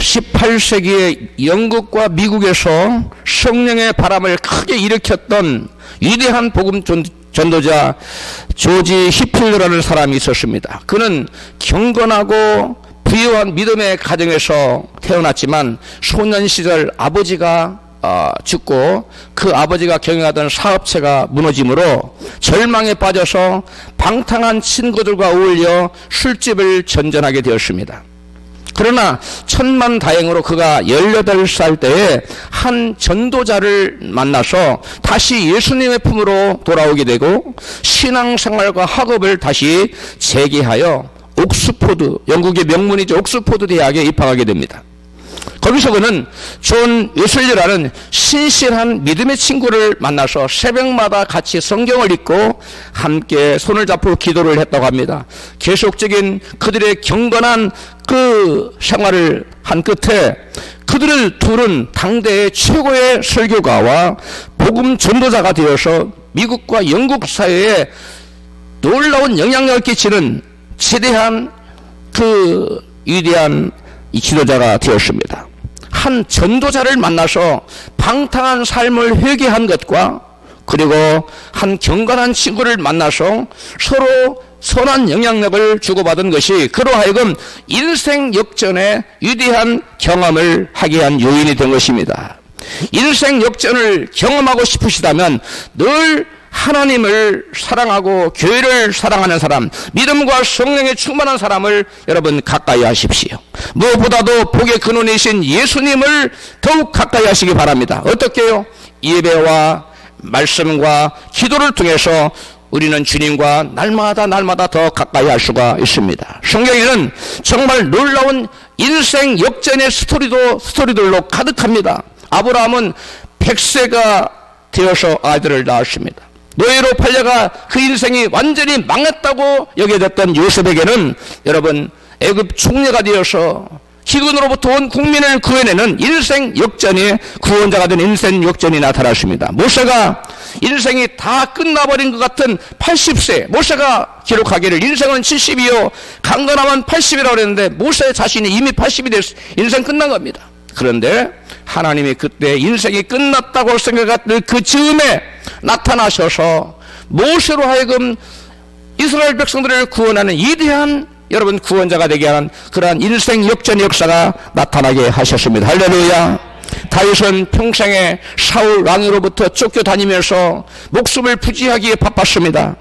18세기에 영국과 미국에서 성령의 바람을 크게 일으켰던 위대한 복음 전도자 조지 히필러라는 사람이 있었습니다. 그는 경건하고 부유한 믿음의 가정에서 태어났지만 소년 시절 아버지가 죽고 그 아버지가 경영하던 사업체가 무너짐으로 절망에 빠져서 방탕한 친구들과 어울려 술집을 전전하게 되었습니다. 그러나 천만다행으로 그가 18살 때에 한 전도자를 만나서 다시 예수님의 품으로 돌아오게 되고 신앙생활과 학업을 다시 재개하여 옥스포드, 영국의 명문이죠, 옥스포드 대학에 입학하게 됩니다. 거기서 그는 존 웨슬리라는 신실한 믿음의 친구를 만나서 새벽마다 같이 성경을 읽고 함께 손을 잡고 기도를 했다고 합니다. 계속적인 그들의 경건한 그 생활을 한 끝에 그들을 둘은 당대의 최고의 설교가와 복음 전도자가 되어서 미국과 영국 사회에 놀라운 영향력을 끼치는 지대한 그 위대한 이 지도자가 되었습니다. 한 전도자를 만나서 방탕한 삶을 회개한 것과 그리고 한 경건한 친구를 만나서 서로 선한 영향력을 주고받은 것이 그로 하여금 인생 역전의 위대한 경험을 하게 한 요인이 된 것입니다. 인생 역전을 경험하고 싶으시다면 늘 하나님을 사랑하고 교회를 사랑하는 사람, 믿음과 성령에 충만한 사람을 여러분 가까이 하십시오. 무엇보다도 복의 근원이신 예수님을 더욱 가까이 하시기 바랍니다. 어떻게요? 예배와 말씀과 기도를 통해서 우리는 주님과 날마다 더 가까이 할 수가 있습니다. 성경에는 정말 놀라운 인생 역전의 스토리들로 가득합니다. 아브라함은 100세가 되어서 아들을 낳았습니다. 노예로 팔려가 그 인생이 완전히 망했다고 여겨졌던 요셉에게는 여러분 애굽 총리가 되어서 기근으로부터 온 국민을 구해내는 인생 역전의 구원자가 된 인생 역전이 나타났습니다. 모세가 인생이 다 끝나버린 것 같은 80세, 모세가 기록하기를 인생은 70이요 강건하면 80이라고 그랬는데 모세 자신이 이미 80이 됐어. 인생 끝난 겁니다. 그런데 하나님이 그때 인생이 끝났다고 생각했던 그 즈음에 나타나셔서 모세로 하여금 이스라엘 백성들을 구원하는 위대한 여러분 구원자가 되게 하는 그러한 인생 역전 역사가 나타나게 하셨습니다. 할렐루야. 다윗은 평생에 사울 왕으로부터 쫓겨다니면서 목숨을 부지하기에 바빴습니다.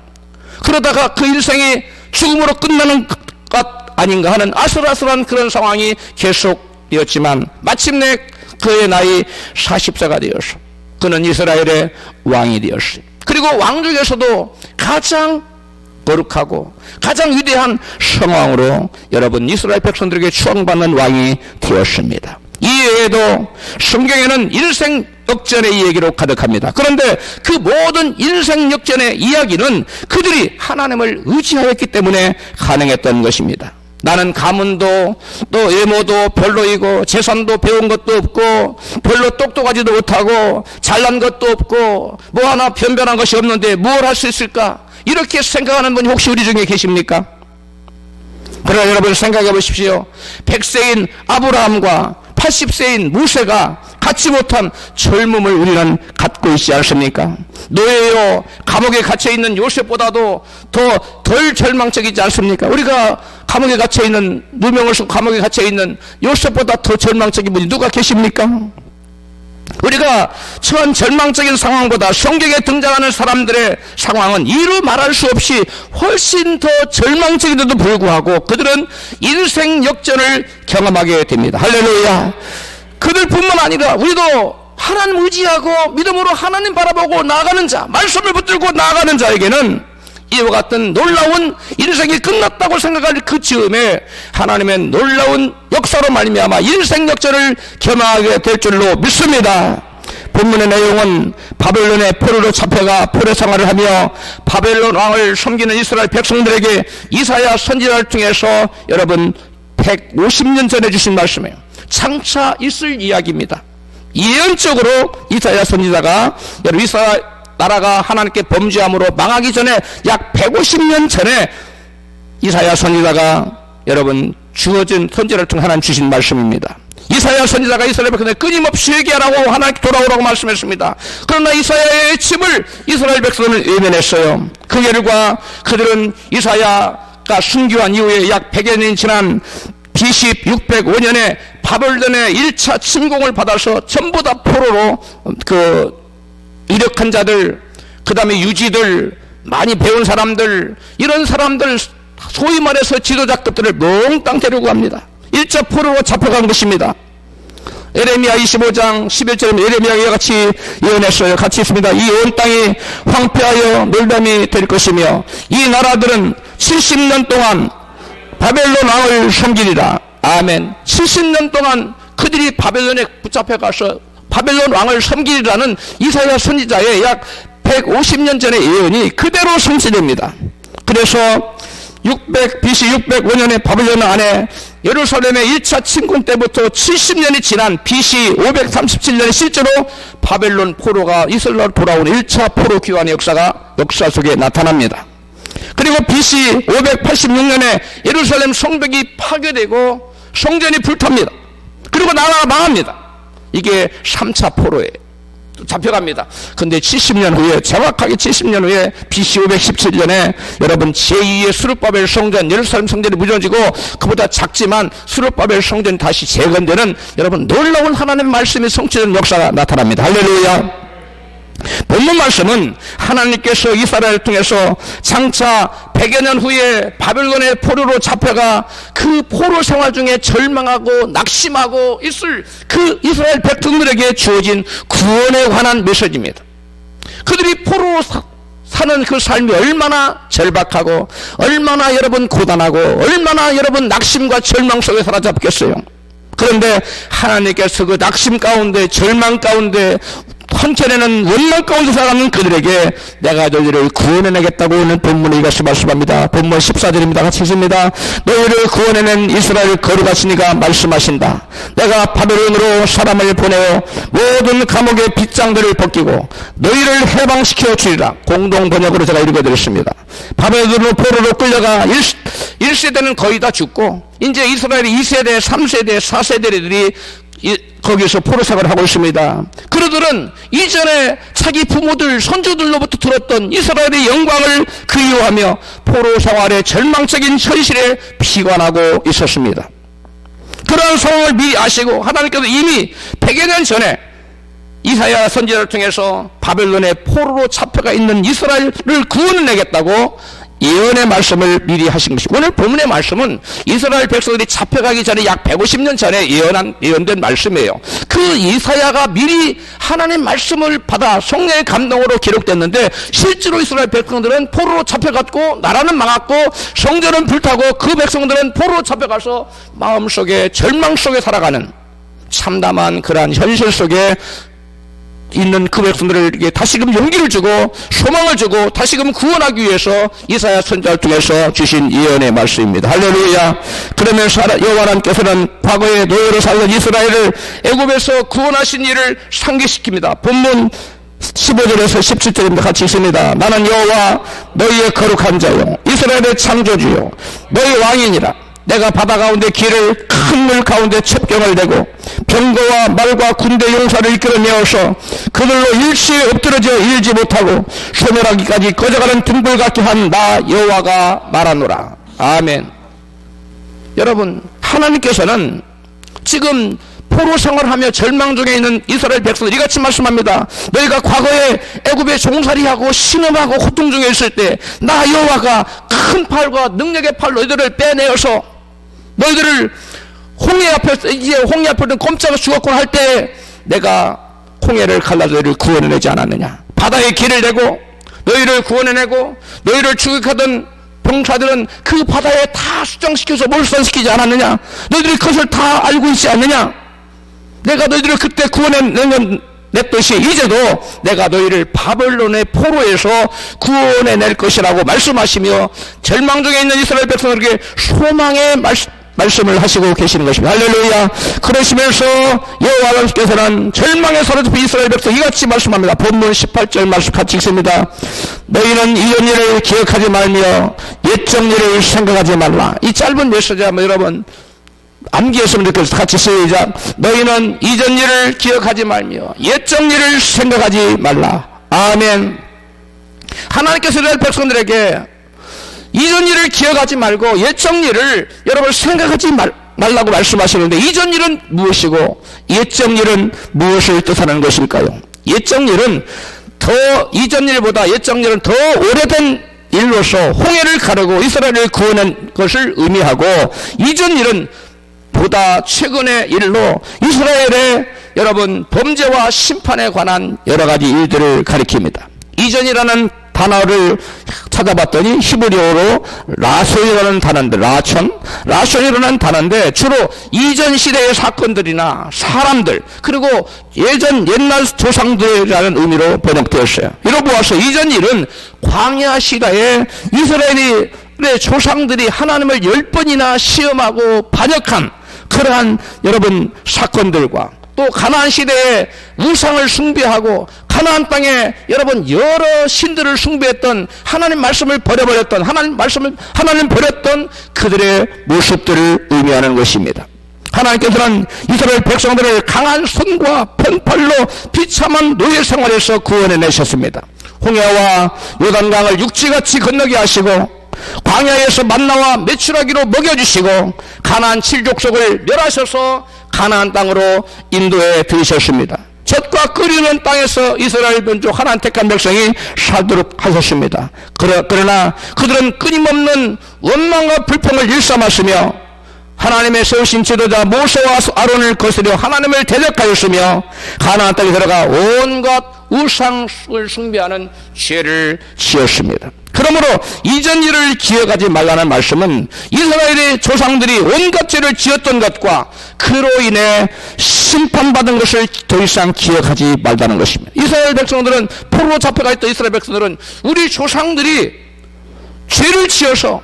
그러다가 그 인생이 죽음으로 끝나는 것 아닌가 하는 아슬아슬한 그런 상황이 계속되었지만 마침내 그의 나이 40세가 되어서 그는 이스라엘의 왕이 되었어요. 그리고 왕 중에서도 가장 거룩하고 가장 위대한 성왕으로 여러분 이스라엘 백성들에게 추앙받는 왕이 되었습니다. 이외에도 성경에는 인생 역전의 이야기로 가득합니다. 그런데 그 모든 인생 역전의 이야기는 그들이 하나님을 의지하였기 때문에 가능했던 것입니다. 나는 가문도 또 외모도 별로이고 재산도 배운 것도 없고 별로 똑똑하지도 못하고 잘난 것도 없고 뭐 하나 변변한 것이 없는데 뭘 할 수 있을까? 이렇게 생각하는 분이 혹시 우리 중에 계십니까? 그러나 여러분 생각해 보십시오. 100세인 아브라함과 80세인 모세가 갖지 못한 젊음을 우리는 갖고 있지 않습니까? 노예요 감옥에 갇혀있는 요셉보다도 덜 절망적이지 않습니까? 우리가 감옥에 갇혀있는 누명을 쓰고 감옥에 갇혀있는 요셉보다 더 절망적인 분이 누가 계십니까? 우리가 처한 절망적인 상황보다 성경에 등장하는 사람들의 상황은 이루 말할 수 없이 훨씬 더 절망적인데도 불구하고 그들은 인생 역전을 경험하게 됩니다. 할렐루야. 그들뿐만 아니라 우리도 하나님 의지하고 믿음으로 하나님 바라보고 나아가는 자, 말씀을 붙들고 나아가는 자에게는 이와 같은 놀라운 인생이 끝났다고 생각할 그 즈음에 하나님의 놀라운 역사로 말미암아 인생 역전을 경험하게 될 줄로 믿습니다. 본문의 내용은 바벨론의 포로로 잡혀가 포로 생활을 하며 바벨론 왕을 섬기는 이스라엘 백성들에게 이사야 선지자를 통해서 여러분 150년 전에 주신 말씀이에요. 장차 있을 이야기입니다. 예언적으로 이사야 선지자가 여러분 이스라엘 나라가 하나님께 범죄함으로 망하기 전에 약 150년 전에 이사야 선지자가 여러분 주어진 선지자를 통해 하나님 주신 말씀입니다. 이사야 선지자가 이스라엘 백성에게 끊임없이 회개하라고 하나님께 돌아오라고 말씀했습니다. 그러나 이사야의 침을 이스라엘 백성을 외면했어요. 그 결과 그들은 이사야가 순교한 이후에 약 100여 년이 지난 BC 605년에 바벨론의 1차 침공을 받아서 전부 다 포로로 이력한 자들, 그 다음에 유지들, 많이 배운 사람들, 이런 사람들 소위 말해서 지도자급들을 몽땅 데리고 갑니다. 1차 포로로 잡혀간 것입니다. 에레미야 25장 11절에 에레미야가 이와 같이 예언했어요. 같이 있습니다. 이 온 땅이 황폐하여 놀람이 될 것이며 이 나라들은 70년 동안 바벨론 왕을 섬기리라. 아멘. 70년 동안 그들이 바벨론에 붙잡혀가서 바벨론 왕을 섬기리라는 이사야 선지자의 약 150년 전의 예언이 그대로 성취됩니다. 그래서 BC 605년에 바벨론 안에 예루살렘의 1차 침공 때부터 70년이 지난 BC 537년에 실제로 바벨론 포로가 이스라엘로 돌아온 1차 포로 귀환의 역사 속에 나타납니다. 그리고 BC 586년에 예루살렘 성벽이 파괴되고 성전이 불탑니다. 그리고 나라가 망합니다. 이게 3차 포로예요. 잡혀갑니다. 근데 70년 후에, 정확하게 70년 후에 BC 517년에 여러분 제2의 스룹바벨 성전, 예루살렘 성전이 무너지고 그보다 작지만 스룹바벨 성전이 다시 재건되는 여러분 놀라운 하나님의 말씀이 성취되는 역사가 나타납니다. 할렐루야. 본문 말씀은 하나님께서 이스라엘을 통해서 장차 100여 년 후에 바벨론의 포로로 잡혀가 그 포로 생활 중에 절망하고 낙심하고 있을 그 이스라엘 백성들에게 주어진 구원에 관한 메시지입니다. 그들이 포로로 사는 그 삶이 얼마나 절박하고 얼마나 여러분 고단하고 얼마나 여러분 낙심과 절망 속에 사로잡혔겠어요. 그런데 하나님께서 그 낙심 가운데 절망 가운데 한켠에는 원망 가운데 살아가는 그들에게 내가 너희를 구원해내겠다고 오늘 본문에 이것이 말씀합니다. 본문 14절입니다. 같이 읽습니다. 너희를 구원해낸 이스라엘 거룩하시니가 말씀하신다. 내가 바벨론으로 사람을 보내어 모든 감옥의 빗장들을 벗기고 너희를 해방시켜 주리라. 공동 번역으로 제가 읽어드렸습니다. 바벨론으로 포로로 끌려가 1세대는 거의 다 죽고 이제 이스라엘의 2세대, 3세대, 4세대들이 거기서 포로 생활을 하고 있습니다. 그들은 이전에 자기 부모들, 선조들로부터 들었던 이스라엘의 영광을 그리워하며 포로 생활의 절망적인 현실에 피관하고 있었습니다. 그러한 상황을 미리 아시고 하나님께서 이미 100여 년 전에 이사야 선지자를 통해서 바벨론의 포로로 잡혀가 있는 이스라엘을 구원해내겠다고 예언의 말씀을 미리 하신 것이고 오늘 본문의 말씀은 이스라엘 백성들이 잡혀가기 전에 약 150년 전에 예언된 말씀이에요. 그 이사야가 미리 하나님 말씀을 받아 성령의 감동으로 기록됐는데 실제로 이스라엘 백성들은 포로로 잡혀갔고 나라는 망했고 성전은 불타고 그 백성들은 포로로 잡혀가서 마음속에 절망 속에 살아가는 참담한 그러한 현실 속에 있는 그 백성들에게 다시금 용기를 주고 소망을 주고 다시금 구원하기 위해서 이사야 선지자를 통해서 주신 예언의 말씀입니다. 할렐루야. 그러면서 여호와 하나님께서는 과거에 노예로 살던 이스라엘을 애굽에서 구원하신 일을 상기시킵니다. 본문 15절에서 17절입니다. 같이 있습니다. 나는 여호와 너희의 거룩한 자요 이스라엘의 창조주요 너희 왕이니라. 내가 바다 가운데 길을 큰 물 가운데 첩경을 내고 병거와 말과 군대 용사를 이끌어내어서 그들로 일시에 엎드러져 일지 못하고 소멸하기까지 꺼져가는 등불 같게 한 나 여호와가 말하노라. 아멘. 여러분 하나님께서는 지금 포로 생활하며 절망 중에 있는 이스라엘 백성들 이같이 말씀합니다. 너희가 과거에 애굽에 종살이하고 신음하고 고통 중에 있을 때 나 여호와가 큰 팔과 능력의 팔로 너희들을 빼내어서 너희들을 홍해 앞에서 이제 홍해 앞에는 꼼짝을 죽었구나 할 때 내가 홍해를 갈라 너희를 구원해내지 않았느냐. 바다에 길을 내고 너희를 구원해내고 너희를 추격하던 병사들은 그 바다에 다 수장시켜서 몰수시키지 않았느냐. 너희들이 그것을 다 알고 있지 않느냐. 내가 너희들을 그때 구원해냈듯이 이제도 내가 너희를 바벨론의 포로에서 구원해낼 것이라고 말씀하시며 절망 중에 있는 이스라엘 백성들에게 소망의 말씀을 하시고 계시는 것입니다. 할렐루야. 그러시면서 여호와 하나님께서는 절망에 사로잡힌 이스라엘 백성 이같이 말씀합니다. 본문 18절 말씀 같이 읽습니다. 너희는 이전 일을 기억하지 말며 옛적 일을 생각하지 말라. 이 짧은 메시지하면 여러분 암기했으면 좋겠어. 같이 시작. 너희는 이전 일을 기억하지 말며 옛적 일을 생각하지 말라. 아멘. 하나님께서 이스라엘 백성들에게 이전 일을 기억하지 말고 옛적 일을 여러분 생각하지 말라고 말씀하시는데, 이전 일은 무엇이고 옛적 일은 무엇을 뜻하는 것일까요? 옛적 일은 이전 일보다 옛적 일은 더 오래된 일로서 홍해를 가르고 이스라엘을 구원한 것을 의미하고, 이전 일은 보다 최근의 일로 이스라엘의 여러분 범죄와 심판에 관한 여러 가지 일들을 가리킵니다. 이전이라는 단어를 찾아봤더니 히브리어로 라손이라는 단어인데, 라손이라는 단어인데 주로 이전 시대의 사건들이나 사람들, 그리고 옛날 조상들이라는 의미로 번역되었어요. 이로 보아서 이전 일은 광야 시대에 이스라엘의 조상들이 하나님을 10번이나 시험하고 반역한 그러한 여러분 사건들과, 또 가나안 시대에 우상을 숭배하고 가나안 땅에 여러분 여러 신들을 숭배했던, 하나님 말씀을 버려버렸던, 하나님 버렸던 그들의 모습들을 의미하는 것입니다. 하나님께서는 이스라엘 백성들을 강한 손과 펜팔로 비참한 노예 생활에서 구원해내셨습니다. 홍해와 요단강을 육지같이 건너게 하시고, 광야에서 만나와 메추라기로 먹여주시고, 가나안 7족속을 멸하셔서 가나안 땅으로 인도해 들이셨습니다. 젖과 끓이는 땅에서 이스라엘 민족 하나님 택한 백성이 살도록 하셨습니다. 그러나 그들은 끊임없는 원망과 불평을 일삼았으며, 하나님의 세우신 지도자 모세와 아론을 거스려 하나님을 대적하였으며, 가나안 땅에 들어가 온갖 우상을 숭배하는 죄를 지었습니다. 그러므로 이전 일을 기억하지 말라는 말씀은 이스라엘의 조상들이 온갖 죄를 지었던 것과 그로 인해 심판받은 것을 더 이상 기억하지 말라는 것입니다. 이스라엘 백성들은, 포로로 잡혀가 있던 이스라엘 백성들은 우리 조상들이 죄를 지어서,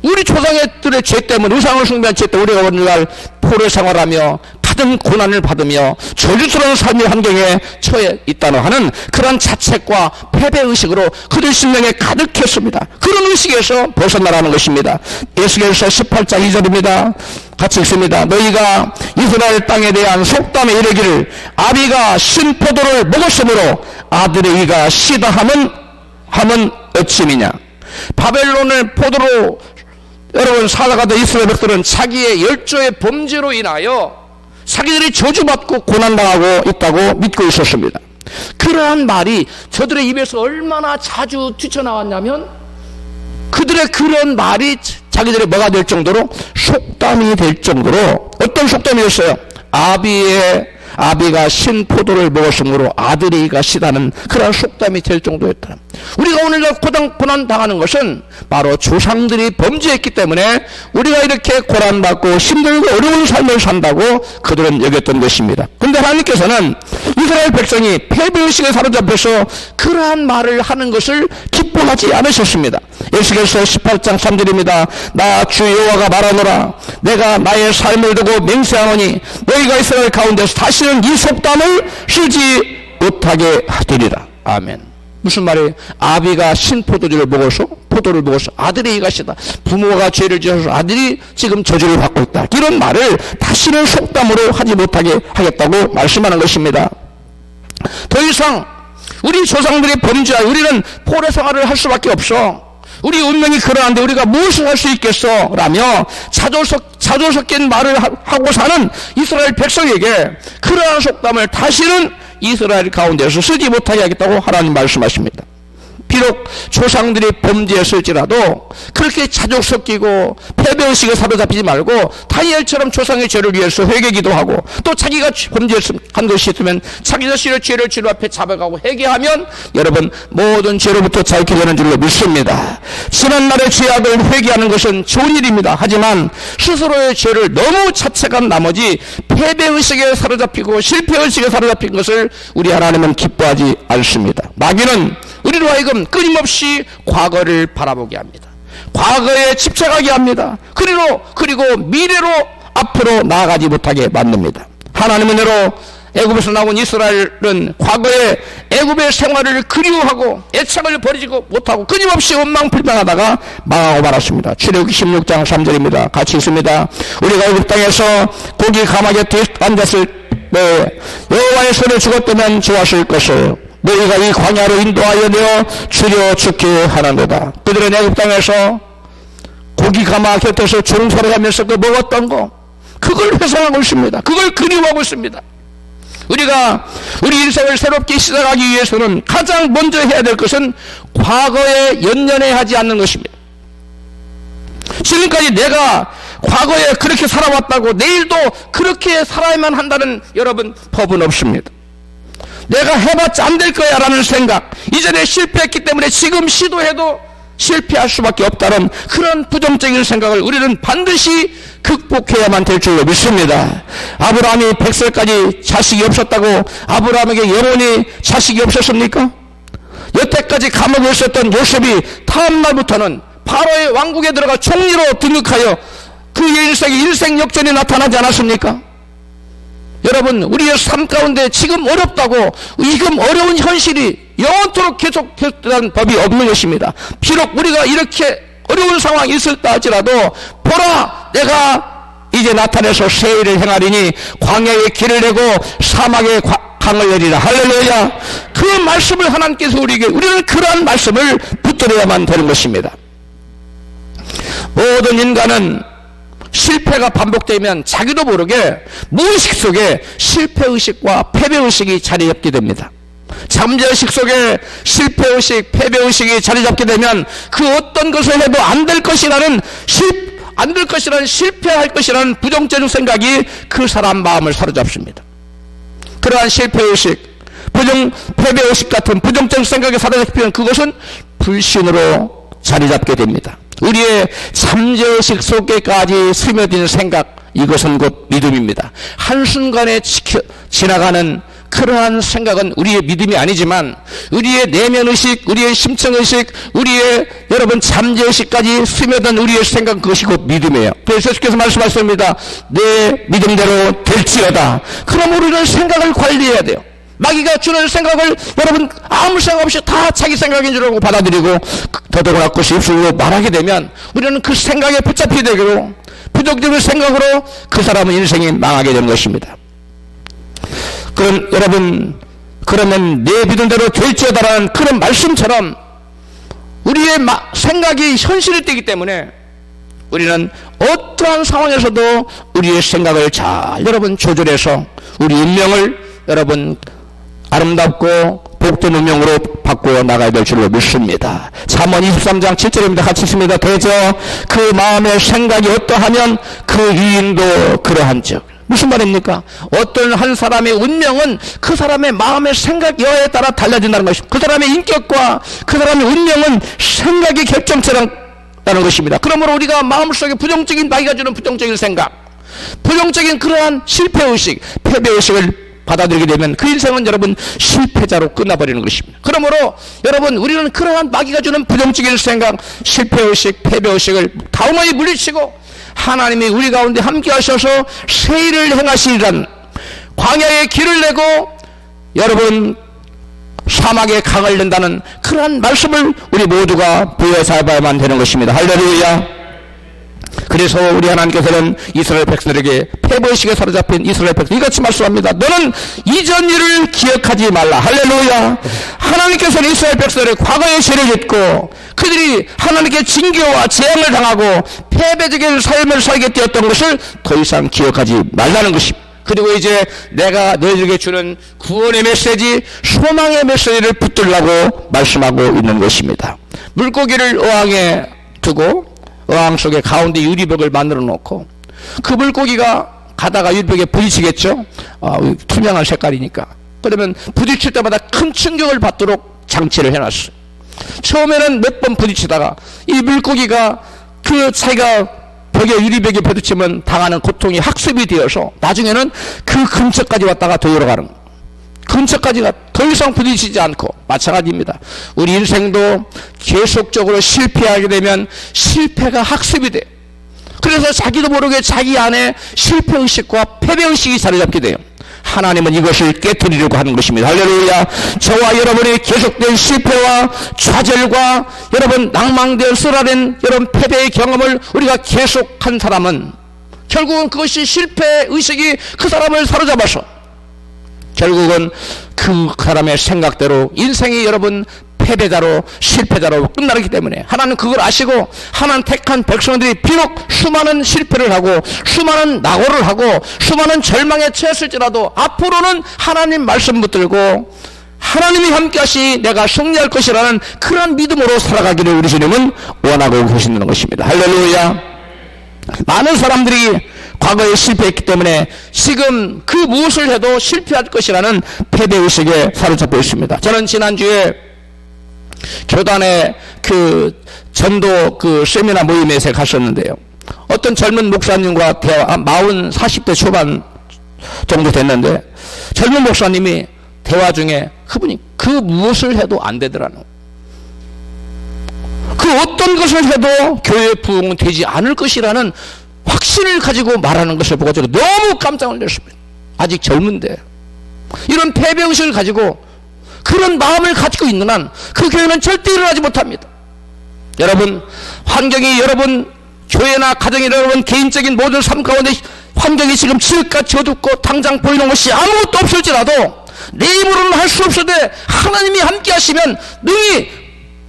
우리 조상들의 죄 때문에, 우상을 숭배한 죄 때문에 우리가 오늘날 포로 생활하며 가진 고난을 받으며 저주스러운 삶의 환경에 처해 있다는 하는 그런 자책과 패배의식으로 그들 심령에 가득했습니다. 그런 의식에서 벗어나라는 것입니다. 에스겔서 18장 2절입니다. 같이 읽습니다. 너희가 이스라엘 땅에 대한 속담에 이르기를 아비가 신 포도를 먹었으므로 아들의 이가 시다 함은 어찌미냐. 바벨론을 포도로 여러분 살아가던 이스라엘 백성들은 자기의 열조의 범죄로 인하여 자기들이 저주받고 고난당하고 있다고 믿고 있었습니다. 그러한 말이 저들의 입에서 얼마나 자주 튀쳐나왔냐면, 그들의 그런 말이 자기들의 뭐가 될 정도로, 속담이 될 정도로. 어떤 속담이었어요? 아비가 신 포도를 먹었으므로 아들의 이가 시다는 그런 속담이 될 정도였다. 우리가 오늘날 고난 당하는 것은 바로 조상들이 범죄했기 때문에 우리가 이렇게 고난받고 힘들고 어려운 삶을 산다고 그들은 여겼던 것입니다. 그런데 하나님께서는 이스라엘 백성이 패배의식에 사로잡혀서 그러한 말을 하는 것을 기뻐하지 않으셨습니다. 에스겔서 18장 3절입니다. 나 주 여호와가 말하노라. 내가 나의 삶을 두고 맹세하노니 너희가 이스라엘 가운데서 다시는 이 속담을 쓰지 못하게 하리라. 아멘. 무슨 말이에요? 아비가 신포도를 먹어서 아들의 이가 시다. 부모가 죄를 지어서 아들이 지금 저주를 받고 있다. 이런 말을 다시는 속담으로 하지 못하게 하겠다고 말씀하는 것입니다. 더 이상 우리 조상들이 범죄하여 우리는 포로 생활을 할 수밖에 없어. 우리 운명이 그러한데 우리가 무엇을 할 수 있겠어? 라며 자조 섞인 말을 하고 사는 이스라엘 백성에게 그러한 속담을 다시는 이스라엘 가운데서 쓰지 못하게 하겠다고 하나님 말씀하십니다. 비록 조상들이 범죄했을지라도 그렇게 자족 섞이고 패배의식에 사로잡히지 말고 다니엘처럼 조상의 죄를 위해서 회개기도 하고, 또 자기가 범죄한 것이 있으면 자기 자신의 죄를 주님 앞에 잡아가고 회개하면 여러분 모든 죄로부터 자유케 되는 줄로 믿습니다. 지난날의 죄악을 회개하는 것은 좋은 일입니다. 하지만 스스로의 죄를 너무 자책한 나머지 패배의식에 사로잡히고 실패의식에 사로잡힌 것을 우리 하나님은 기뻐하지 않습니다. 마귀는 우리로 하여금 끊임없이 과거를 바라보게 합니다. 과거에 집착하게 합니다. 그리고 미래로 앞으로 나아가지 못하게 만듭니다. 하나님은 은혜로 애굽에서 나온 이스라엘은 과거에 애굽의 생활을 그리워하고 애착을 버리지 못하고 끊임없이 원망불평하다가 망하고 말았습니다. 출애굽기 16장 3절입니다. 같이 있습니다. 우리가 애굽 땅에서 고기 가마 곁에 앉았을 때 여호와의 손에 죽었다면 좋았을 것을 너희가 이 광야로 인도하여 내어 죽여 죽게 하는도다. 그들은 애굽 땅에서 고기 가마 곁에서 종살이하면서 그 먹었던 거 그걸 회상하고 있습니다. 그걸 그리워하고 있습니다. 우리가 우리 인생을 새롭게 시작하기 위해서는 가장 먼저 해야 될 것은 과거에 연연해하지 않는 것입니다. 지금까지 내가 과거에 그렇게 살아왔다고 내일도 그렇게 살아야만 한다는 여러분 법은 없습니다. 내가 해봤자 안 될 거야 라는 생각, 이전에 실패했기 때문에 지금 시도해도 실패할 수밖에 없다는 그런 부정적인 생각을 우리는 반드시 극복해야만 될 줄로 믿습니다. 아브라함이 100세까지 자식이 없었다고 아브라함에게 영원히 자식이 없었습니까? 여태까지 감옥에 있었던 요셉이 다음날부터는 바로의 왕국에 들어가 총리로 등극하여 그의 인생 역전이 나타나지 않았습니까? 여러분, 우리의 삶 가운데 지금 어렵다고 지금 어려운 현실이 영원토록 계속되는 법이 없는 것입니다. 비록 우리가 이렇게 어려운 상황이 있었다 할지라도 보라, 내가 이제 나타내서 새 일을 행하리니 광야에 길을 내고 사막에 강을 내리라. 할렐루야. 그 말씀을 하나님께서 우리는 그러한 말씀을 붙들어야만 되는 것입니다. 모든 인간은 실패가 반복되면 자기도 모르게 무의식 속에 실패의식과 패배의식이 자리 잡게 됩니다. 잠재의식 속에 실패의식, 패배의식이 자리 잡게 되면 그 어떤 것을 해도 안 될 것이라는 실패할 것이라는 부정적인 생각이 그 사람 마음을 사로잡습니다. 그러한 실패의식, 패배의식 같은 부정적인 생각에 사로잡히면 그것은 불신으로 자리 잡게 됩니다. 우리의 잠재의식 속에까지 스며든 생각, 이것은 곧 믿음입니다. 한순간에 지나가는 그러한 생각은 우리의 믿음이 아니지만 우리의 내면의식, 우리의 심층의식, 우리의 여러분 잠재의식까지 스며든 우리의 생각, 그것이 곧 믿음이에요. 그래서 예수께서 말씀하셨습니다. 내 믿음대로 될지어다. 그럼 우리는 생각을 관리해야 돼요. 마귀가 주는 생각을 여러분 아무 생각 없이 다 자기 생각인 줄 알고 받아들이고 더더구나 그것이 입술로 말하게 되면 우리는 그 생각에 붙잡히게 되고 부정적인 생각으로 그 사람은 인생이 망하게 되는 것입니다. 그럼 여러분, 그러면 내 믿음대로 될지어다라는 그런 말씀처럼 우리의 생각이 현실이 되기 때문에 우리는 어떠한 상황에서도 우리의 생각을 잘 여러분 조절해서 우리 운명을 여러분 아름답고 복된 운명으로 바꾸어 나가야 될 줄로 믿습니다. 잠언 23장 7절입니다. 같이 있습니다. 대저 그 마음의 생각이 어떠하면 그 유인도 그러한즉. 무슨 말입니까? 어떤 한 사람의 운명은 그 사람의 마음의 생각 여하에 따라 달라진다는 것입니다. 그 사람의 인격과 그 사람의 운명은 생각이 결정체라는 것입니다. 그러므로 우리가 마음속에 부정적인 마귀가 주는 부정적인 생각, 부정적인 그러한 실패의식, 패배의식을 받아들이게 되면 그 인생은 여러분 실패자로 끝나버리는 것입니다. 그러므로 여러분 우리는 그러한 마귀가 주는 부정적인 생각, 실패의식, 패배의식을 다음에 물리치고 하나님이 우리 가운데 함께 하셔서 새 일을 행하시리란 광야에 길을 내고 여러분 사막에 강을 낸다는 그러한 말씀을 우리 모두가 부여 살아야만 되는 것입니다. 할렐루야. 그래서 우리 하나님께서는 이스라엘 백성에게 패배의식에 사로잡힌 이스라엘 백성 이같이 말씀합니다. 너는 이전 일을 기억하지 말라. 할렐루야. 하나님께서는 이스라엘 백성을 과거의 죄를 짓고 그들이 하나님께 징계와 재앙을 당하고 패배적인 삶을 살게 되었던 것을 더 이상 기억하지 말라는 것입니다. 그리고 이제 내가 너희들에게 주는 구원의 메시지, 소망의 메시지를 붙들라고 말씀하고 있는 것입니다. 물고기를 어항에 두고 어항 속에 가운데 유리벽을 만들어 놓고 그 물고기가 가다가 유리벽에 부딪히겠죠. 투명한 색깔이니까. 그러면 부딪힐 때마다 큰 충격을 받도록 장치를 해놨어요. 처음에는 몇 번 부딪히다가 이 물고기가 그 자기가 유리벽에 부딪히면 당하는 고통이 학습이 되어서 나중에는 그 근처까지 왔다가 더 열어가는 거예요. 근처까지가 더 이상 부딪히지 않고 마찬가지입니다. 우리 인생도 계속적으로 실패하게 되면 실패가 학습이 돼요. 그래서 자기도 모르게 자기 안에 실패의식과 패배의식이 자리 잡게 돼요. 하나님은 이것을 깨뜨리려고 하는 것입니다. 할렐루야. 저와 여러분의 계속된 실패와 좌절과 여러분 낭망되어 쓰라린 여러분 패배의 경험을 우리가 계속한 사람은 결국은 그것이 실패의식이 그 사람을 사로잡아서 결국은 그 사람의 생각대로 인생이 여러분 패배자로 실패자로 끝나기 때문에 하나님 그걸 아시고 하나님 택한 백성들이 비록 수많은 실패를 하고 수많은 낙오를 하고 수많은 절망에 처했을지라도 앞으로는 하나님 말씀 붙들고 하나님이 함께 하시니 내가 승리할 것이라는 그런 믿음으로 살아가기를 우리 주님은 원하고 계시는 것입니다. 할렐루야. 많은 사람들이 과거에 실패했기 때문에 지금 그 무엇을 해도 실패할 것이라는 패배의식에 사로잡혀 있습니다. 저는 지난주에 교단의 그 전도 그 세미나 모임에 갔었는데요. 어떤 젊은 목사님과 대화, 40대 초반 정도 됐는데 젊은 목사님이 대화 중에 그분이 그 무엇을 해도 안 되더라는 그 어떤 것을 해도 교회 부흥은 되지 않을 것이라는 확신을 가지고 말하는 것을 보고 저는 너무 깜짝 놀랐습니다. 아직 젊은데 이런 패배의식을 가지고 그런 마음을 가지고 있는 한 그 교회는 절대 일어나지 못합니다. 여러분 환경이 여러분 교회나 가정이 여러분 개인적인 모든 삶 가운데 환경이 지금 지읒같이 어둡고 당장 보이는 것이 아무것도 없을지라도 내 힘으로는 할 수 없으되 하나님이 함께 하시면 능히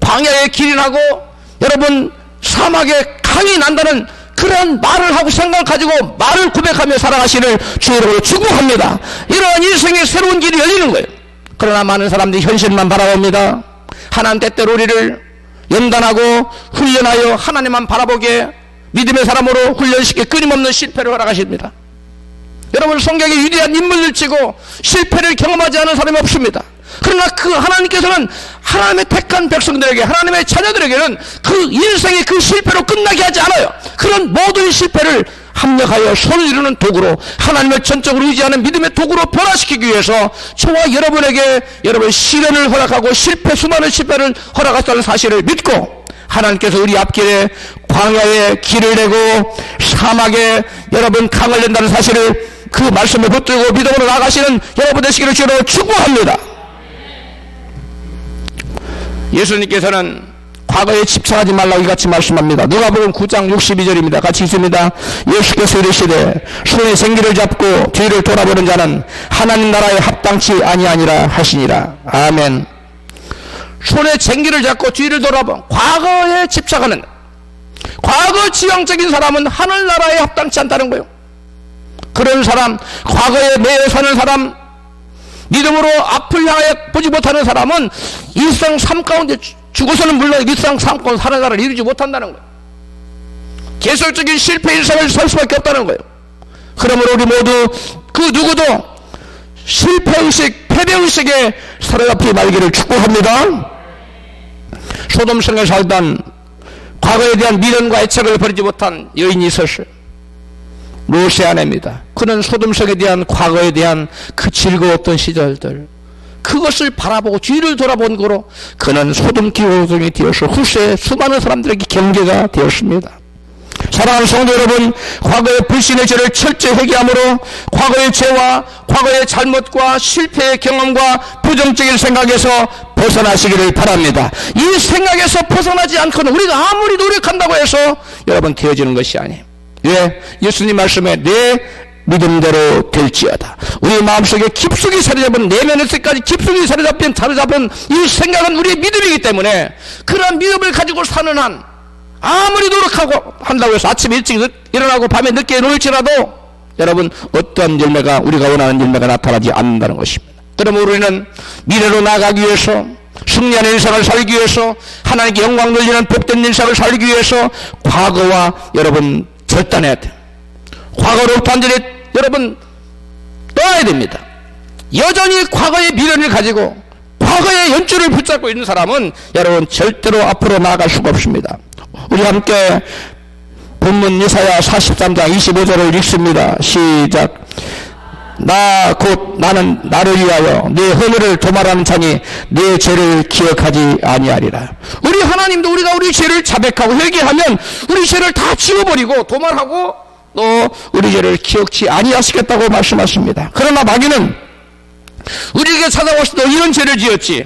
광야에 길이 나고 여러분 사막에 강이 난다는 그런 말을 하고 생각을 가지고 말을 고백하며 살아가시를 주로 축복합니다. 이러한 인생의 새로운 길이 열리는 거예요. 그러나 많은 사람들이 현실만 바라봅니다. 하나님 때때로 우리를 연단하고 훈련하여 하나님만 바라보게 믿음의 사람으로 훈련시켜 끊임없는 실패를 허락하십니다. 여러분 성경에 위대한 인물을 치고 실패를 경험하지 않은 사람이 없습니다. 그러나 그 하나님께서는 하나님의 택한 백성들에게 하나님의 자녀들에게는 그 인생의 그 실패로 끝나게 하지 않아요. 그런 모든 실패를 합력하여 손을 이루는 도구로 하나님을 전적으로 의지하는 믿음의 도구로 변화시키기 위해서 저와 여러분에게 여러분 시련을 허락하고 수많은 실패를 허락하셨다는 사실을 믿고 하나님께서 우리 앞길에 광야에 길을 내고 사막에 여러분 강을 낸다는 사실을 그 말씀을 붙들고 믿음으로 나가시는 여러분 되시기를 주로 축복합니다. 예수님께서는 과거에 집착하지 말라고 이같이 말씀합니다. 누가복음 9장 62절입니다. 같이 읽습니다. 예수께서 이르시되 손에 생기를 잡고 뒤를 돌아보는 자는 하나님 나라에 합당치 아니하니라 하시니라. 아멘. 손에 생기를 잡고 뒤를 돌아본 과거에 집착하는 과거 지향적인 사람은 하늘나라에 합당치 않다는 거예요. 그런 사람, 과거에 매여 사는 사람, 믿음으로 앞을 향하여 보지 못하는 사람은 일상 삶 가운데 죽어서는 물론 일상 삶 가운데 하늘나라를 이루지 못한다는 거예요. 계속적인 실패 일상을 살 수밖에 없다는 거예요. 그러므로 우리 모두 그 누구도 실패의식, 패배의식에 사로잡히지 말기를 축복합니다. 소돔성에 살던 과거에 대한 미련과 애착을 버리지 못한 여인이 있었어요. 롯의 아내입니다. 그는 소돔성에 대한 과거에 대한 그 즐거웠던 시절들 그것을 바라보고 뒤를 돌아본 거로 그는 소돔 기호종이 되어서 후세에 수많은 사람들에게 경계가 되었습니다. 사랑하는 성도 여러분, 과거의 불신의 죄를 철저히 회개함으로 과거의 죄와 과거의 잘못과 실패의 경험과 부정적인 생각에서 벗어나시기를 바랍니다. 이 생각에서 벗어나지 않고는 우리가 아무리 노력한다고 해서 여러분 되어지는 것이 아니에요. 왜? 예수님 말씀에 내 믿음대로 될지어다. 우리 마음속에 깊숙이 사로잡은 내면에서까지 깊숙이 사로잡힌 이 생각은 우리의 믿음이기 때문에 그런 믿음을 가지고 사는 한 아무리 노력하고 한다고 해서 아침에 일찍 일어나고 밤에 늦게 누울지라도 여러분 어떠한 열매가 우리가 원하는 열매가 나타나지 않는다는 것입니다. 그러면 우리는 미래로 나아가기 위해서 승리하는 일상을 살기 위해서 하나님께 영광 돌리는 복된 일상을 살기 위해서 과거와 여러분 절단해야 돼요. 과거로부터 완전히 여러분 떠나야 됩니다. 여전히 과거의 미련을 가지고 과거의 연줄을 붙잡고 있는 사람은 여러분 절대로 앞으로 나아갈 수가 없습니다. 우리 함께 본문 이사야 43장 25절을 읽습니다. 시작. 나는 나를 위하여 네 허물을 도말하는 자니 네 죄를 기억하지 아니하리라. 우리 하나님도 우리가 우리 죄를 자백하고 회개하면 우리 죄를 다 지워버리고 도말하고 또 우리 죄를 기억지 아니하시겠다고 말씀하십니다. 그러나 마귀는 우리에게 찾아오실 때 이런 죄를 지었지,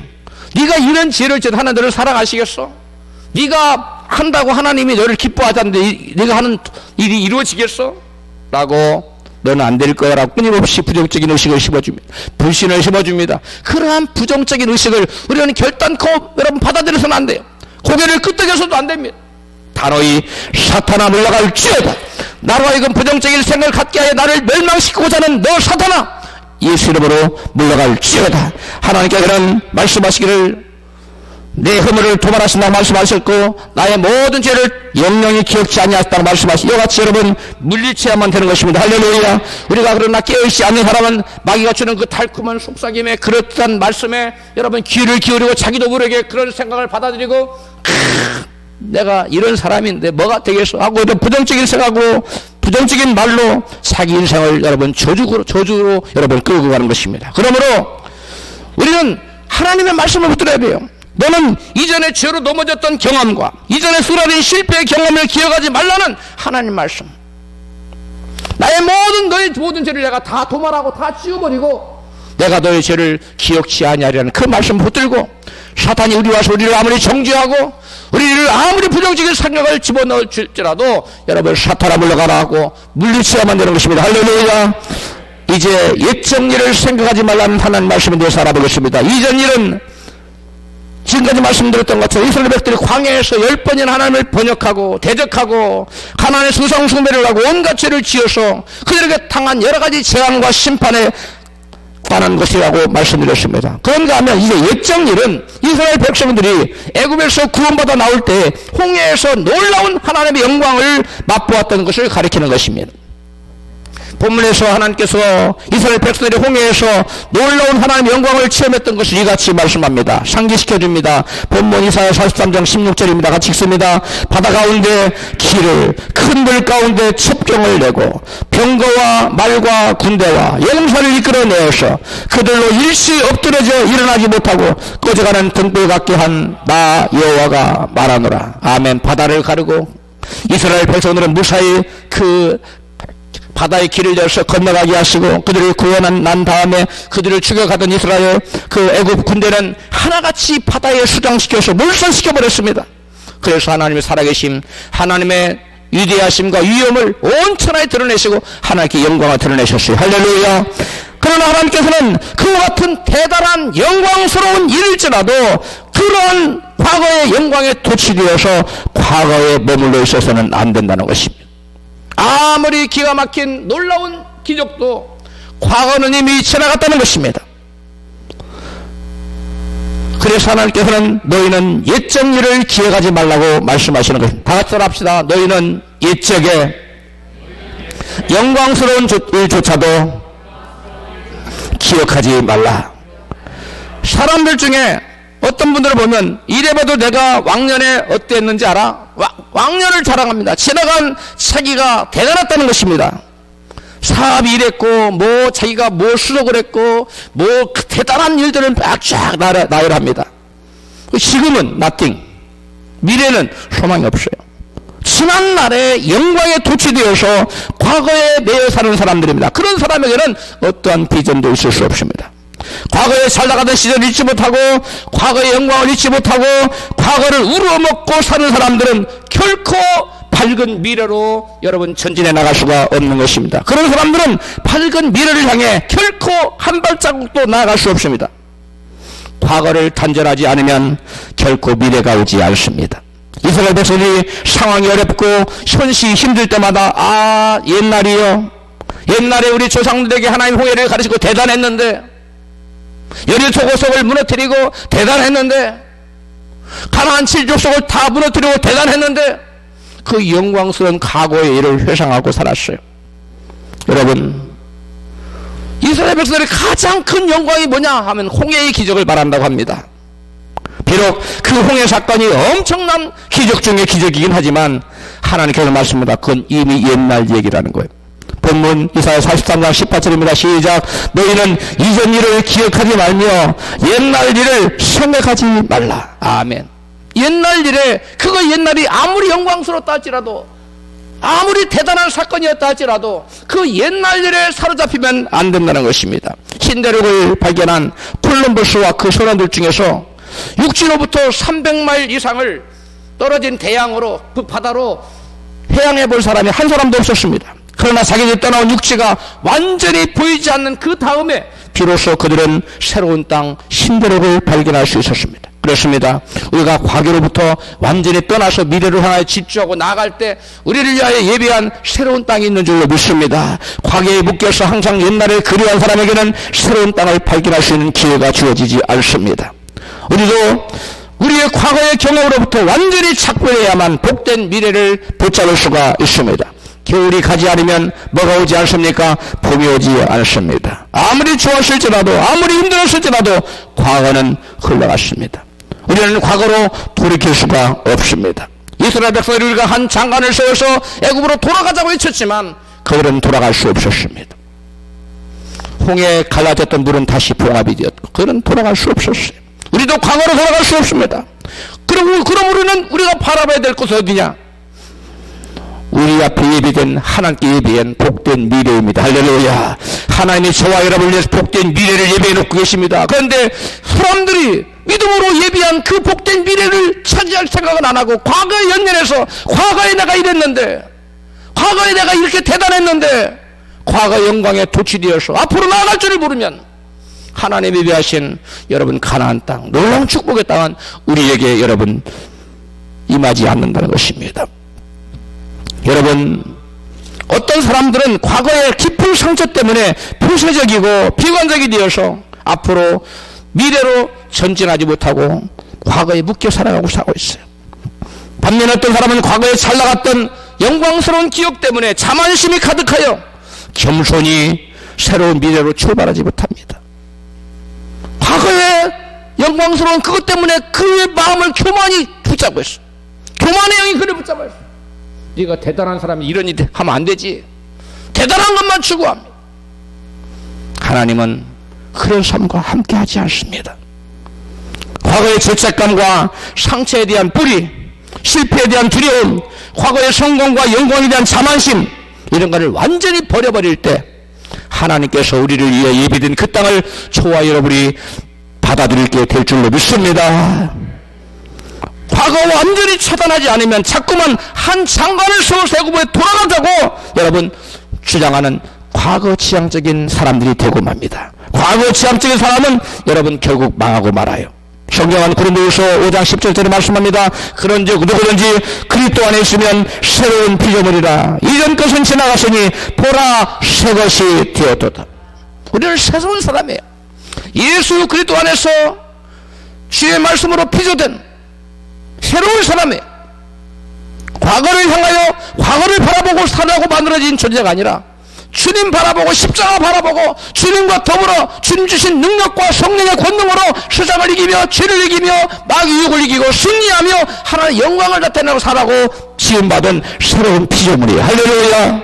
네가 이런 죄를 지은 하나님 너를 사랑하시겠어? 네가 한다고 하나님이 너를 기뻐하자는데 네가 하는 일이 이루어지겠어? 라고 너는 안 될 거야 라고 끊임없이 부정적인 의식을 심어줍니다. 불신을 심어줍니다. 그러한 부정적인 의식을 우리는 결단코 여러분 받아들여서는 안 돼요. 고개를 끄덕여서도 안 됩니다. 단호히 사탄아 물러갈지어다. 나로 하여금 부정적인 생각을 갖게 하여 나를 멸망시키고자 하는 너 사탄아, 예수 이름으로 물러갈지어다. 하나님께서는 말씀하시기를 내 허물을 도말하신다고 말씀하셨고 나의 모든 죄를 영영히 기억지 아니하셨다고 말씀하시고, 이와 같이 여러분 물리쳐야만 되는 것입니다. 할렐루야. 우리가 그러나 깨어있지 않는 사람은 마귀가 주는 그 달콤한 속삭임에 그렇단 말씀에 여러분 귀를 기울이고 자기도 모르게 그런 생각을 받아들이고 내가 이런 사람인데 뭐가 되겠어 하고 부정적인 생각하고 부정적인 말로 자기 인생을 여러분 저주로 여러분 끌고 가는 것입니다. 그러므로 우리는 하나님의 말씀을 붙들어야 돼요. 너는 이전에 죄로 넘어졌던 경험과 이전에 쓰러진 실패의 경험을 기억하지 말라는 하나님 말씀. 너의 모든 죄를 내가 다 도말하고 다 지워버리고 내가 너의 죄를 기억치 아니하리라는 그 말씀 붙들고, 사탄이 우리 와서 우리를 아무리 정죄하고 우리를 아무리 부정적인 생각을 집어넣을 줄지라도 여러분 사탄아 물러가라 하고 물리쳐야만 되는 것입니다. 할렐루야. 이제 옛적 일을 생각하지 말라는 하나님 말씀에 대해서 알아보겠습니다. 이전 일은 지금까지 말씀드렸던 것처럼 이스라엘 백들이 광야에서 10번이나 하나님을 번역하고 대적하고 가나안의 수상 숭배를 하고 온갖 죄를 지어서 그들에게 당한 여러 가지 재앙과 심판에 관한 것이라고 말씀드렸습니다. 그런가 하면 이제 옛적 일은 이스라엘 백성들이 애굽에서 구원받아 나올 때 홍해에서 놀라운 하나님의 영광을 맛보았던 것을 가리키는 것입니다. 본문에서 하나님께서 이스라엘 백성들이 홍해에서 놀라운 하나님의 영광을 체험했던 것을 이같이 말씀합니다. 상기시켜줍니다. 본문 이사야 43장 16절입니다. 같이 읽습니다. 바다 가운데 길을, 큰 물 가운데 첩경을 내고 병거와 말과 군대와 용사를 이끌어내어서 그들로 일시 엎드려져 일어나지 못하고 꺼져가는 등불 같게 한 나 여호와가 말하노라. 아멘. 바다를 가르고 이스라엘 백성들은 무사히 그 바다의 길을 열어서 건너가게 하시고 그들을 구원한 난 다음에 그들을 죽여가던 이스라엘 그 애굽 군대는 하나같이 바다에 수장시켜서 몰살시켜버렸습니다. 그래서 하나님의 살아계심, 하나님의 위대하심과 위엄을 온 천하에 드러내시고 하나님께 영광을 드러내셨어요. 할렐루야. 그러나 하나님께서는 그와 같은 대단한 영광스러운 일일지라도 그런 과거의 영광에 도취되어서 과거에 머물러 있어서는 안 된다는 것입니다. 아무리 기가 막힌 놀라운 기적도 과거는 이미 지나갔다는 것입니다. 그래서 하나님께서는 너희는 옛적 일을 기억하지 말라고 말씀하시는 것입니다. 다 같이 합시다. 너희는 옛적에 영광스러운 일조차도 기억하지 말라. 사람들 중에 어떤 분들을 보면 이래봐도 내가 왕년에 어땠는지 알아? 왕년을 자랑합니다. 지나간 자기가 대단했다는 것입니다. 사업이 이랬고 뭐 자기가 뭐 수록을 했고 뭐 대단한 일들을 쫙 나열합니다. 지금은 nothing, 미래는 소망이 없어요. 지난날의 영광에 도취되어서 과거에 매여 사는 사람들입니다. 그런 사람에게는 어떠한 비전도 있을 수 없습니다. 과거에 잘 나가던 시절을 잊지 못하고 과거의 영광을 잊지 못하고 과거를 우러먹고 사는 사람들은 결코 밝은 미래로 여러분 전진해 나갈 수가 없는 것입니다. 그런 사람들은 밝은 미래를 향해 결코 한 발자국도 나아갈 수 없습니다. 과거를 단절하지 않으면 결코 미래가 오지 않습니다. 이스라엘 백성들이 상황이 어렵고 현실이 힘들 때마다 옛날이요, 옛날에 우리 조상들에게 하나님 홍해를 가르치고 대단했는데, 여리고 고석을 무너뜨리고 대단했는데, 가나안 7족속을 다 무너뜨리고 대단했는데 그 영광스러운 과거의 일을 회상하고 살았어요. 여러분, 이스라엘 백성들의 가장 큰 영광이 뭐냐 하면 홍해의 기적을 말한다고 합니다. 비록 그 홍해 사건이 엄청난 기적 중의 기적이긴 하지만 하나님께서 말씀합니다. 그건 이미 옛날 얘기라는 거예요. 본문 이사야 43장 18절입니다. 시작. 너희는 이전 일을 기억하지 말며 옛날 일을 생각하지 말라. 아멘. 옛날 일에 그거 옛날이 아무리 영광스럽다 할지라도 아무리 대단한 사건이었다 할지라도 그 옛날 일에 사로잡히면 안 된다는 것입니다. 신대륙을 발견한 콜럼버스와 그 선원들 중에서 육지로부터 300마일 이상을 떨어진 대양으로 그 바다로 해양해 볼 사람이 한 사람도 없었습니다. 그러나 자기들이 떠나온 육지가 완전히 보이지 않는 그 다음에 비로소 그들은 새로운 땅 신대륙을 발견할 수 있었습니다. 그렇습니다. 우리가 과거로부터 완전히 떠나서 미래를 향하여 집중하고 나아갈 때 우리를 위하여 예비한 새로운 땅이 있는 줄로 믿습니다. 과거에 묶여서 항상 옛날에 그리워한 사람에게는 새로운 땅을 발견할 수 있는 기회가 주어지지 않습니다. 우리도 우리의 과거의 경험으로부터 완전히 착별해야만 복된 미래를 붙잡을 수가 있습니다. 겨울이 가지 않으면 뭐가 오지 않습니까? 봄이 오지 않습니다. 아무리 좋았을지라도 아무리 힘들었을지라도 과거는 흘러갔습니다. 우리는 과거로 돌이킬 수가 없습니다. 이스라엘 백성들이 우리가 한 장관을 세워서 애굽으로 돌아가자고 외쳤지만 그들은 돌아갈 수 없었습니다. 홍해에 갈라졌던 물은 다시 봉합이 되었고 그들은 돌아갈 수 없었어요. 우리도 과거로 돌아갈 수 없습니다. 그럼 우리는 우리가 바라봐야 될 곳은 어디냐? 우리 앞에 예비된 하나님께 예비한 복된 미래입니다. 할렐루야. 하나님이 저와 여러분을 위해서 복된 미래를 예비해 놓고 계십니다. 그런데 사람들이 믿음으로 예비한 그 복된 미래를 차지할 생각은 안 하고 과거에 연연해서 과거에 내가 이랬는데 과거에 내가 이렇게 대단했는데 과거의 영광에 도취되어서 앞으로 나아갈 줄을 모르면 하나님이 예비하신 여러분 가나안 땅 놀라운 축복의 땅은 우리에게 여러분 임하지 않는다는 것입니다. 여러분 어떤 사람들은 과거의 깊은 상처 때문에 폐쇄적이고 비관적이 되어서 앞으로 미래로 전진하지 못하고 과거에 묶여 살아가고 사고 있어요. 반면에 어떤 사람은 과거에 잘 나갔던 영광스러운 기억 때문에 자만심이 가득하여 겸손히 새로운 미래로 출발하지 못합니다. 과거의 영광스러운 그것 때문에 그의 마음을 교만이 붙잡고 있어. 교만의 영이 그를 붙잡아 있어. 네가 대단한 사람이 이런 일 하면 안 되지. 대단한 것만 추구합니다. 하나님은 그런 삶과 함께 하지 않습니다. 과거의 죄책감과 상처에 대한 뿌리, 실패에 대한 두려움, 과거의 성공과 영광에 대한 자만심 이런 것을 완전히 버려버릴 때 하나님께서 우리를 위해 예비된 그 땅을 저와 여러분이 받아들이게 될 줄로 믿습니다. 과거 완전히 차단하지 않으면 자꾸만 한 장관을 세워서 애굽에 돌아가자고 여러분 주장하는 과거 지향적인 사람들이 되고 맙니다. 과거 지향적인 사람은 여러분 결국 망하고 말아요. 성경은 고린도후서 5장 10절에 말씀합니다. 그런즉 누구든지 그리스도 안에 있으면 새로운 피조물이라 이전 것은 지나갔으니 보라 새 것이 되었도다. 우리는 새로운 사람이에요. 예수 그리스도 안에서 주의 말씀으로 피조된 새로운 사람이에요. 과거를 향하여 과거를 바라보고 살아고 만들어진 존재가 아니라 주님 바라보고 십자가 바라보고 주님과 더불어 주님 주신 능력과 성령의 권능으로 세상을 이기며 죄를 이기며 마귀 유혹을 이기고 승리하며 하나님의 영광을 나타내고 살아고 지음받은 새로운 피조물이에요. 할렐루야.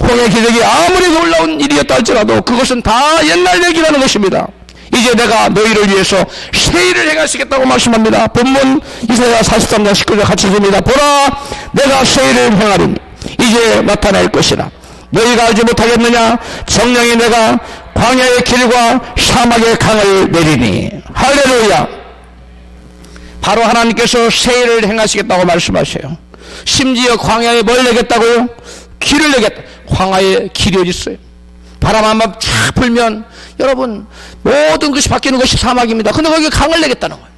홍해 기적이 아무리 놀라운 일이었다 할지라도 그것은 다 옛날 얘기라는 것입니다. 이제 내가 너희를 위해서 새 일을 행하시겠다고 말씀합니다. 본문 이사야 43장 19절 같이 읽습니다. 보라 내가 새 일을 행하리니 이제 나타날 것이라 너희가 알지 못하겠느냐? 정령이 내가 광야의 길과 사막의 강을 내리니. 할렐루야. 바로 하나님께서 새 일을 행하시겠다고 말씀하셔요. 심지어 광야에 뭘 내겠다고요? 길을 내겠다. 광야에 길이 어디 있어요? 바람 한번 쫙 불면 여러분 모든 것이 바뀌는 것이 사막입니다. 근데 거기에 강을 내겠다는 거예요.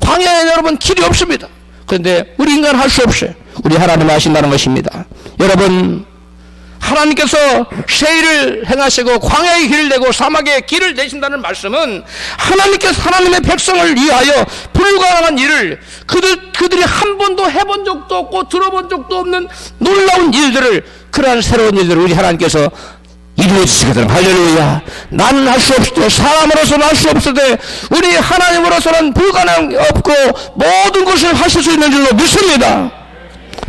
광야에 여러분 길이 없습니다. 그런데 우리 인간은 할 수 없어요. 우리 하나님 하신다는 것입니다. 여러분 하나님께서 새 일을 행하시고 광야의 길을 내고 사막의 길을 내신다는 말씀은 하나님께서 하나님의 백성을 위하여 불가능한 일을 그들이 한 번도 해본 적도 없고 들어본 적도 없는 놀라운 일들을 그러한 새로운 일들을 우리 하나님께서 이루어지시거든. 할렐루야. 나는 할 수 없을 때 사람으로서는 할 수 없을 때 우리 하나님으로서는 불가능 없고 모든 것을 하실 수 있는 줄로 믿습니다.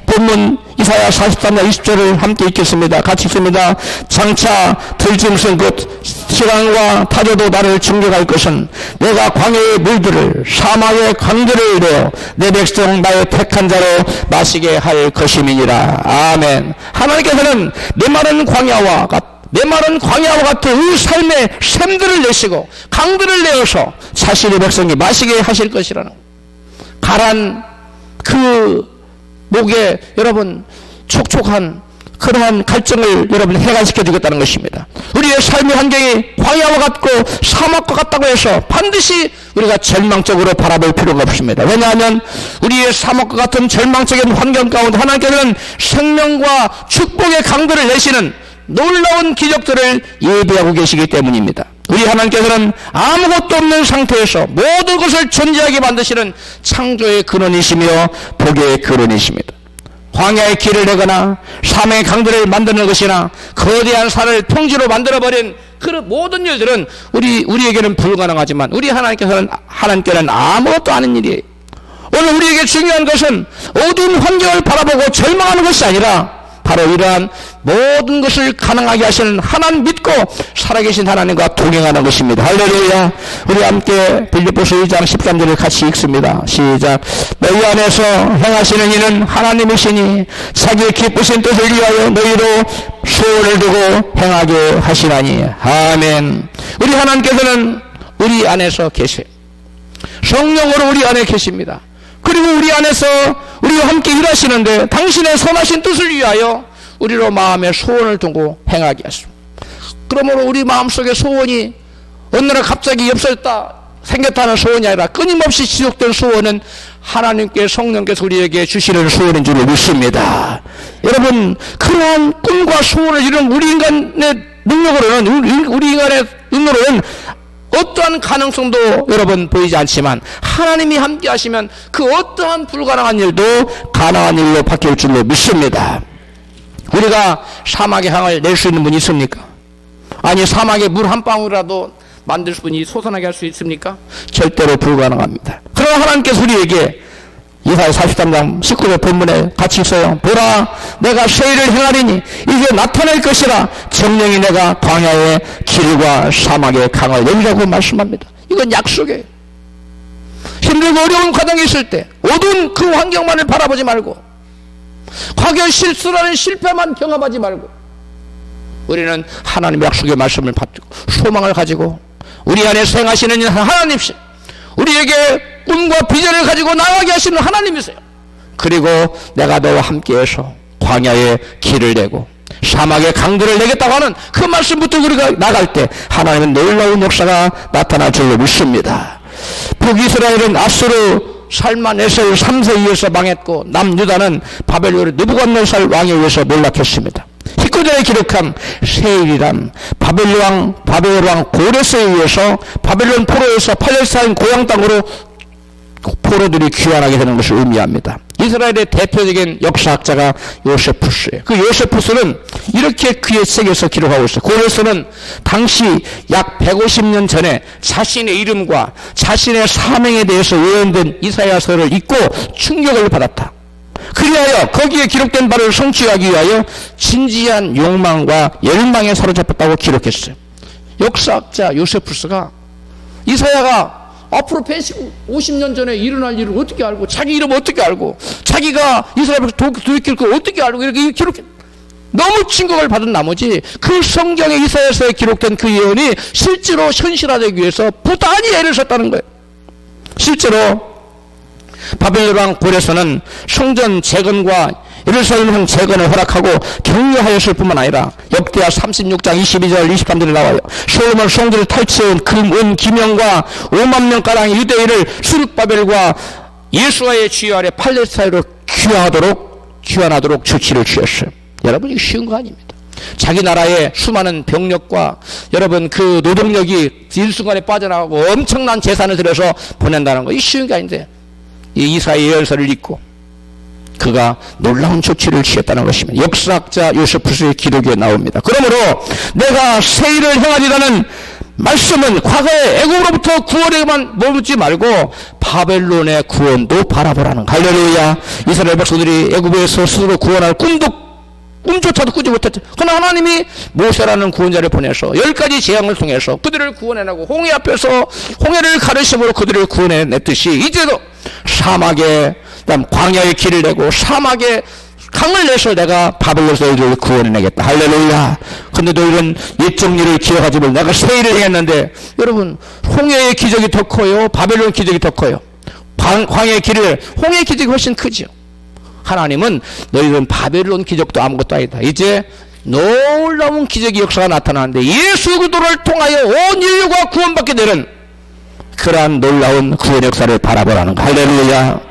본문 이사야 43장 20절을 함께 읽겠습니다. 같이 읽습니다. 장차 들짐승 곧 시간과 타조도 나를 충격할 것은 내가 광야의 물들을 사막의 강들을 내어 내 백성 나의 택한 자로 마시게 할 것임이니라. 아멘. 하나님께서는 메마른 광야와 같은 이 삶의 샘들을 내시고 강들을 내어서 자신의 백성이 마시게 하실 것이라는 가란 그 목에 여러분 촉촉한 그러한 갈증을 여러분 해결시켜 주겠다는 것입니다. 우리의 삶의 환경이 광야와 같고 사막과 같다고 해서 반드시 우리가 절망적으로 바라볼 필요가 없습니다. 왜냐하면 우리의 사막과 같은 절망적인 환경 가운데 하나님께서는 생명과 축복의 강들을 내시는 놀라운 기적들을 예비하고 계시기 때문입니다. 우리 하나님께서는 아무것도 없는 상태에서 모든 것을 존재하게 만드시는 창조의 근원이시며 복의 근원이십니다. 광야의 길을 내거나 사막의 강들을 만드는 것이나 거대한 산을 평지로 만들어버린 그 모든 일들은 우리에게는 불가능하지만 우리 하나님께서는 아무것도 아닌 일이에요. 오늘 우리에게 중요한 것은 어두운 환경을 바라보고 절망하는 것이 아니라 바로 이러한 모든 것을 가능하게 하시는 하나님 믿고 살아계신 하나님과 동행하는 것입니다. 할렐루야. 우리 함께 빌립보서 2장 13절을 같이 읽습니다. 시작. 너희 안에서 행하시는 이는 하나님이시니 자기의 기쁘신 뜻을 위하여 너희로 소원을 두고 행하게 하시나니. 아멘. 우리 하나님께서는 우리 안에서 계세요. 성령으로 우리 안에 계십니다. 그리고 우리 안에서 우리와 함께 일하시는데 당신의 선하신 뜻을 위하여 우리로 마음에 소원을 두고 행하게 하십니다. 그러므로 우리 마음속에 소원이 어느 날 갑자기 생겼다는 소원이 아니라 끊임없이 지속된 소원은 하나님께 성령께서 우리에게 주시는 소원인 줄 믿습니다. 여러분, 그러한 꿈과 소원을 이루는 우리 인간의 능력으로는 어떠한 가능성도 여러분 보이지 않지만 하나님이 함께 하시면 그 어떠한 불가능한 일도 가능한 일로 바뀔 줄로 믿습니다. 우리가 사막의 강을 낼 수 있는 분이 있습니까? 아니 사막에 물 한 방울이라도 만들 분이 솟아나게 할 수 있습니까? 절대로 불가능합니다. 그러나 하나님께서 우리에게 이사야 43장 19절 본문에 같이 있어요. 보라 내가 새 일을 행하리니 이게 나타날 것이라 정령이 내가 광야의 길과 사막의 강을 내리라고 말씀합니다. 이건 약속이에요. 힘들고 어려운 과정이 있을 때 어두운 그 환경만을 바라보지 말고 과거의 실수라는 실패만 경험하지 말고 우리는 하나님의 약속의 말씀을 받고 소망을 가지고 우리 안에 행하시는 하나님이시여 우리에게 꿈과 비전을 가지고 나아가게 하시는 하나님이세요. 그리고 내가 너와 함께해서 광야의 길을 내고 사막의 강들을 내겠다고 하는 그 말씀부터 우리가 나갈 때 하나님은 놀라운 역사가 나타날 줄로 믿습니다. 북이스라엘은 아수르 살만에서 3세 이에서 망했고 남유다는 바벨론의 느부갓네살 왕에 의해서 몰락했습니다. 19절에 기록한 세일이란 바벨론 왕 고레스에 의해서 바벨론 포로에서 팔레스타인 고향 땅으로 포로들이 귀환하게 되는 것을 의미합니다. 이스라엘의 대표적인 역사학자가 요세푸스예요. 그 요세푸스는 이렇게 그의 책에서 기록하고 있어요. 고레스는 당시 약 150년 전에 자신의 이름과 자신의 사명에 대해서 예언된 이사야서를 읽고 충격을 받았다. 그리하여 거기에 기록된 바를 성취하기 위하여 진지한 욕망과 열망에 사로잡혔다고 기록했어요. 역사학자 요세푸스가 이사야가 앞으로 150년 전에 일어날 일을 어떻게 알고 자기 이름 어떻게 알고 자기가 이스라엘에서 돌이킬 걸 어떻게 알고 이렇게 기록해 너무 충격을 받은 나머지 그 성경의 이사야서에 기록된 그 예언이 실제로 현실화되기 위해서 부단히 애를 썼다는 거예요. 실제로 바벨론 왕 고레스는 성전 재건과 예루살렘 재건을 허락하고 격려하였을 뿐만 아니라 역대하 36장 22절 23절에 나와요. 솔로몬 성전을 탈취해온 금, 기명과 5만 명가량의 유대인을 수르바벨과 예수와의 주의 아래 팔레스타인으로 귀환하도록 조치를 취했어요. 여러분 이게 쉬운 거 아닙니다. 자기 나라의 수많은 병력과 여러분 그 노동력이 일순간에 빠져나가고 엄청난 재산을 들여서 보낸다는 거 이 쉬운 게 아닌데 이 이사야의 예언서를 읽고 그가 놀라운 조치를 취했다는 것입니다. 역사학자 요세푸스의 기록에 나옵니다. 그러므로 내가 새 일을 행하리라는 말씀은 과거의 애굽으로부터 구원에만 머물지 말고 바벨론의 구원도 바라보라는 할렐루야. 이스라엘 백성들이 애굽에서 스스로 구원할 꿈도 꿈조차도 꾸지 못했죠. 그러나 하나님이 모세라는 구원자를 보내서 10가지 재앙을 통해서 그들을 구원해내고 홍해 앞에서 홍해를 가르심으로 그들을 구원해냈듯이 이제도 사막에 그다음 광야의 길을 내고 사막에 강을 내서 내가 바벨론에서 너희를 구원해내겠다. 할렐루야. 근데 너희는 옛적 일을 기억하지 말고 내가 새 일을 행했는데 여러분 홍해의 기적이 더 커요? 바벨론 기적이 더 커요? 광야의 길을 홍해의 기적이 훨씬 크죠. 하나님은 너희는 바벨론 기적도 아무것도 아니다. 이제 놀라운 기적의 역사가 나타나는데 예수 그리스도를 통하여 온 인류가 구원받게 되는 그러한 놀라운 구원 역사를 바라보라는 거. 할렐루야.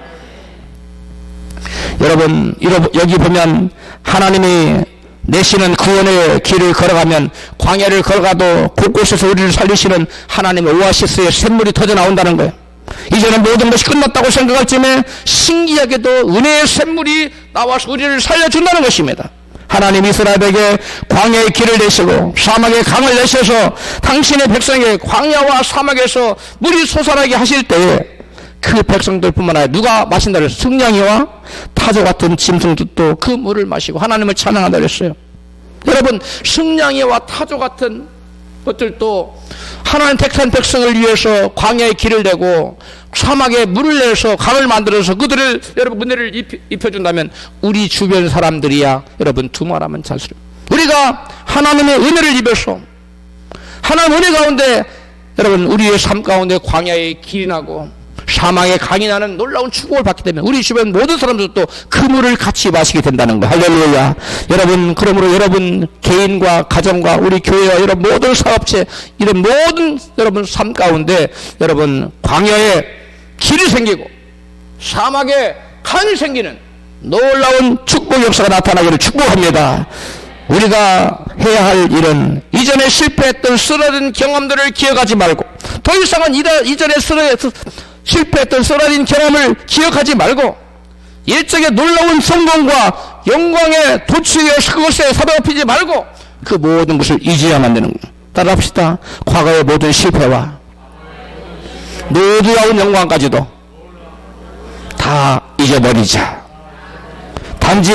여러분 여기 보면 하나님이 내시는 구원의 길을 걸어가면 광야를 걸어가도 곳곳에서 우리를 살리시는 하나님의 오아시스의 샘물이 터져 나온다는 거예요. 이제는 모든 것이 끝났다고 생각할 쯤에 신기하게도 은혜의 샘물이 나와서 우리를 살려준다는 것입니다. 하나님 이스라엘에게 광야의 길을 내시고 사막에 강을 내셔서 당신의 백성에게 광야와 사막에서 물이 솟아나게 하실 때에 그 백성들뿐만 아니라 누가 마신다 그랬어요? 승냥이와 타조 같은 짐승들도 그 물을 마시고 하나님을 찬양한다 그랬어요. 여러분 승냥이와 타조 같은 것들도 하나님 택한 백성을 위해서 광야의 길을 내고 사막에 물을 내서 강을 만들어서 그들을 여러분 은혜를 입혀준다면 우리 주변 사람들이야 여러분 두말하면 잔소리. 우리가 하나님의 은혜를 입어서 하나님 은혜 가운데 여러분 우리의 삶 가운데 광야의 길이 나고 사망의 강이 나는 놀라운 축복을 받기 때문에 우리 주변 모든 사람들도 그 물을 같이 마시게 된다는 거. 할렐루야. 여러분 그러므로 여러분 개인과 가정과 우리 교회와 이런 모든 사업체 이런 모든 여러분 삶 가운데 여러분 광야에 길이 생기고 사막에 강이 생기는 놀라운 축복 역사가 나타나기를 축복합니다. 우리가 해야 할 일은 이전에 실패했던 쓰러진 경험들을 기억하지 말고 더 이상은 이전에 실패했던 쓰러진 경험을 기억하지 말고 일적의 놀라운 성공과 영광에 도취되어 그것에 사로잡히지 말고 그 모든 것을 잊어야만 되는 거예요. 따라합시다. 과거의 모든 실패와 놀라운 영광까지도 다 잊어버리자. 단지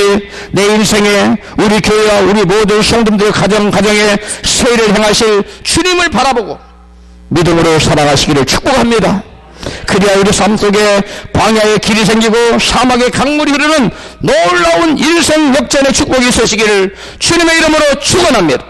내 인생에 우리 교회와 우리 모든 성도들 가정에 세일을 행하실 주님을 바라보고 믿음으로 살아가시기를 축복합니다. 그래야 우리 삶 속에 광야의 길이 생기고 사막의 강물이 흐르는 놀라운 일생 역전의 축복이 있으시기를 주님의 이름으로 축원합니다.